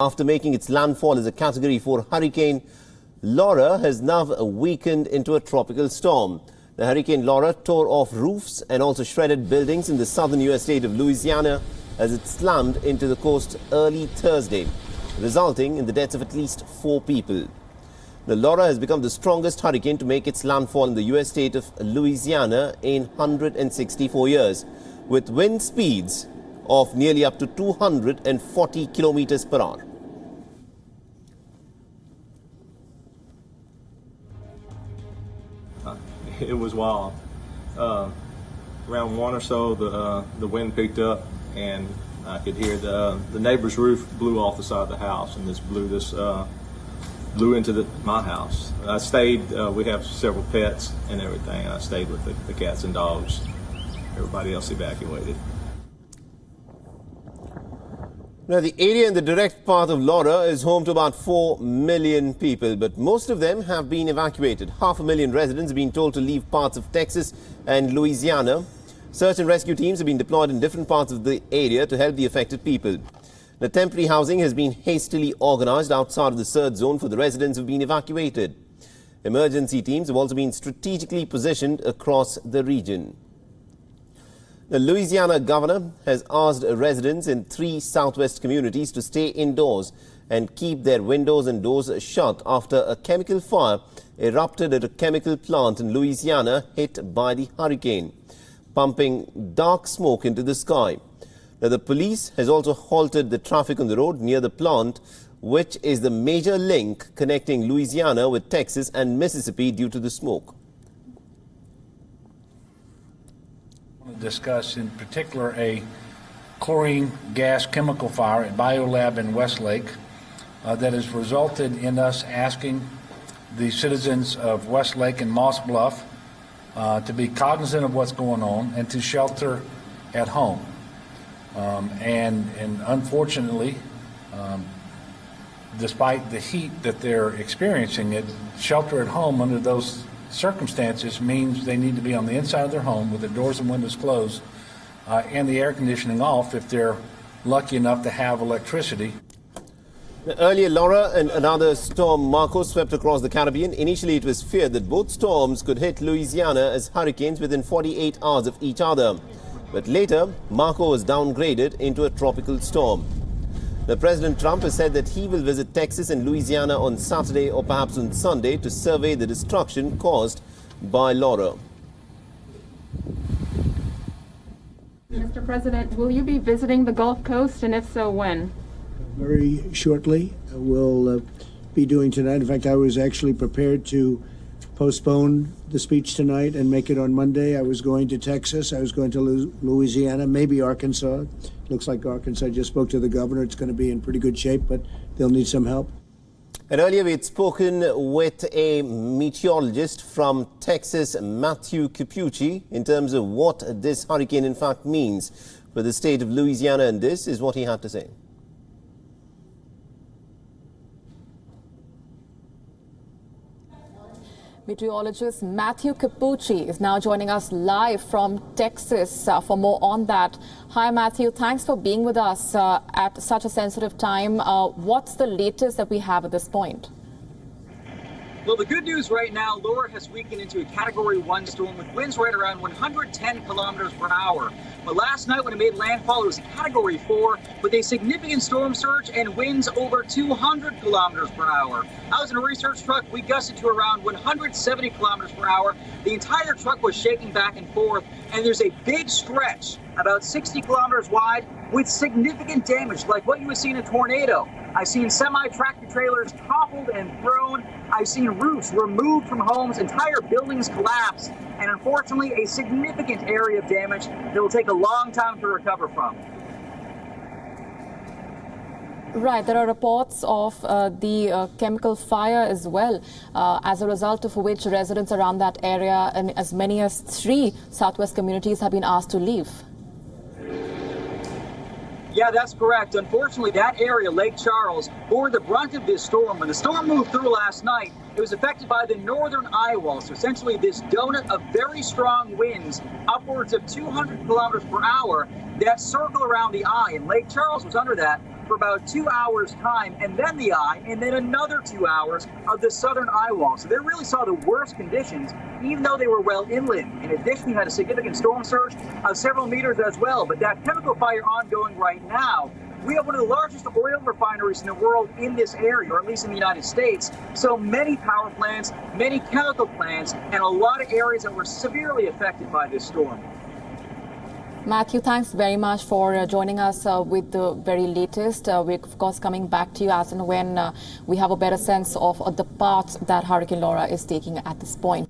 After making its landfall as a Category 4 hurricane, Laura has now weakened into a tropical storm. The Hurricane Laura tore off roofs and also shredded buildings in the southern U.S. state of Louisiana as it slammed into the coast early Thursday, resulting in the deaths of at least 4 people. The Laura has become the strongest hurricane to make its landfall in the U.S. state of Louisiana in 164 years, with wind speeds of nearly up to 240 kilometers per hour. It was wild. Around 1 or so, the wind picked up, and I could hear the neighbor's roof blew off the side of the house, and this blew into my house. I stayed. We have several pets and everything. I stayed with the cats and dogs. Everybody else evacuated. Now, the area in the direct path of Laura is home to about 4 million people, but most of them have been evacuated. 500,000 residents have been told to leave parts of Texas and Louisiana. Search and rescue teams have been deployed in different parts of the area to help the affected people. The temporary housing has been hastily organized outside of the surge zone for the residents who have been evacuated. Emergency teams have also been strategically positioned across the region. The Louisiana governor has asked residents in 3 southwest communities to stay indoors and keep their windows and doors shut after a chemical fire erupted at a chemical plant in Louisiana hit by the hurricane, pumping dark smoke into the sky. Now, the police has also halted the traffic on the road near the plant, which is the major link connecting Louisiana with Texas and Mississippi due to the smoke. Discuss in particular a chlorine gas chemical fire at Biolab in Westlake that has resulted in us asking the citizens of Westlake and Moss Bluff to be cognizant of what's going on and to shelter at home. And unfortunately, despite the heat that they're experiencing, shelter at home under those circumstances means they need to be on the inside of their home with the doors and windows closed and the air conditioning off if they're lucky enough to have electricity. Earlier, Laura and another storm, Marco, swept across the Caribbean. Initially, it was feared that both storms could hit Louisiana as hurricanes within 48 hours of each other. But later, Marco was downgraded into a tropical storm. The President Trump has said that he will visit Texas and Louisiana on Saturday or perhaps on Sunday to survey the destruction caused by Laura. Mr. President, will you be visiting the Gulf Coast, and if so, when? Very shortly. We'll be doing tonight. In fact, I was actually prepared to postpone the speech tonight and make it on Monday. I was going to Texas. I was going to Louisiana, maybe Arkansas. Looks like Arkansas. I just spoke to the governor. It's going to be in pretty good shape, but they'll need some help. And earlier we had spoken with a meteorologist from Texas, Matthew Cappucci, in terms of what this hurricane in fact means for the state of Louisiana, and this is what he had to say. Meteorologist Matthew Cappucci is now joining us live from Texas for more on that. Hi, Matthew. Thanks for being with us at such a sensitive time. What's the latest that we have at this point? Well, the good news right now, Laura has weakened into a Category 1 storm with winds right around 110 kilometers per hour. But last night when it made landfall, it was a Category 4 with a significant storm surge and winds over 200 kilometers per hour. I was in a research truck. We gusted to around 170 kilometers per hour. The entire truck was shaking back and forth, and there's a big stretch about 60 kilometers wide with significant damage, like what you would see in a tornado. I've seen semi-tractor trailers toppled and thrown. I've seen roofs removed from homes, entire buildings collapse, and unfortunately a significant area of damage that will take a long time to recover from. Right, there are reports of the chemical fire as well, as a result of which residents around that area and as many as 3 southwest communities have been asked to leave. Yeah, that's correct. Unfortunately, that area, Lake Charles, bore the brunt of this storm. When the storm moved through last night, it was affected by the northern eye wall. So essentially this donut of very strong winds, upwards of 200 kilometers per hour, that circle around the eye. And Lake Charles was under that. for about 2 hours' time, and then the eye, and then another 2 hours of the southern eye wall. So they really saw the worst conditions, even though they were well inland. In addition, you had a significant storm surge of several meters as well. But that chemical fire ongoing right now, we have one of the largest oil refineries in the world in this area, or at least in the United States. So many power plants, many chemical plants, and a lot of areas that were severely affected by this storm. Matthew, thanks very much for joining us with the very latest. We're, of course, coming back to you as and when we have a better sense of the path that Hurricane Laura is taking at this point.